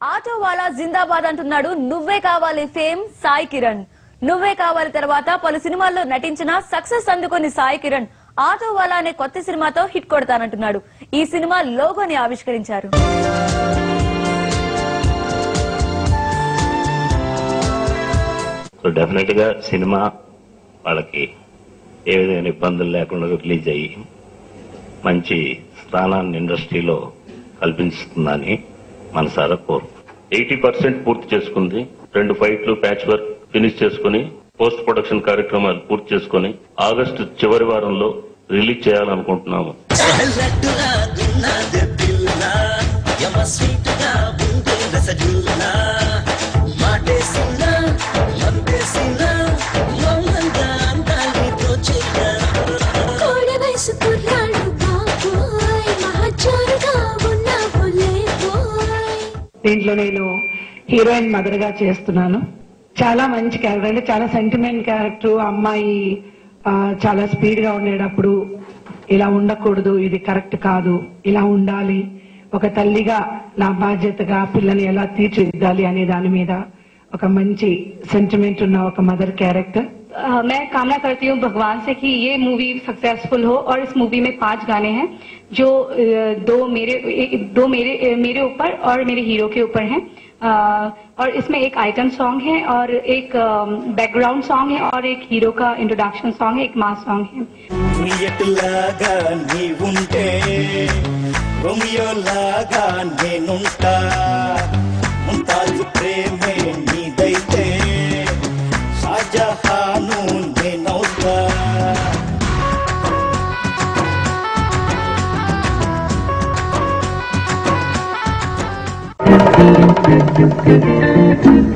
Auto వాలా జిందాబాద్ అంటున్నాడు నువ్వే కావాలి ఫేమ్ సాయి కిరణ్. నువ్వే కావాలి తర్వాత పలు సినిమాల్లో నటించిన సక్సెస్ అందుకుని సాయి కిరణ్ ఆటో వాలా అనే కొత్త సినిమాతో హిట్ కొడతానంటున్నాడు. ఈ సినిమా లోగోని ఆవిష్కరించారు. డెఫినెట్ గా సినిమా వాళ్ళకి ఏ విధమైన ఇబ్బందులు లేకుండా రిలీజ్ అయ్యి మంచి స్థానాన్ని ఇండస్ట్రీలో కల్పిస్తుందని మనసారా కోరు. 80% పూర్తి చేసుకుంది. 2 ఫైట్లు ప్యాచ్ వర్క్ ఫినిష్ చేసుకుని పోస్ట్ ప్రొడక్షన్ కార్యక్రమాలు పూర్తి చేసుకుని ఆగస్టు చివరి వారంలో రిలీజ్ చేయాలనుకుంటున్నాము. దీంట్లో నేను హీరోయిన్ మదర్ గా చేస్తున్నాను. చాలా మంచి క్యారెక్టర్, అంటే చాలా సెంటిమెంట్ క్యారెక్టర్. అమ్మాయి చాలా స్పీడ్ గా ఉండేటప్పుడు ఇలా ఉండకూడదు, ఇది కరెక్ట్ కాదు, ఇలా ఉండాలి, ఒక తల్లిగా నా బాధ్యతగా పిల్లని ఎలా తీర్చిదిద్దాలి అనే దాని మీద ఒక మంచి సెంటిమెంట్ ఉన్న ఒక మదర్ క్యారెక్టర్. मैं कामना करती हूँ भगवान से कि ये मूवी सक्सेसफुल हो और इस मूवी में 5 गाने हैं जो दो मेरे ऊपर और मेरे हीरो के ऊपर हैं और इसमें एक आइटम सॉन्ग है और एक बैकग्राउंड सॉन्ग है और एक हीरो का इंट्रोडक्शन सॉन्ग है, एक मास सॉन्ग है. Thank you.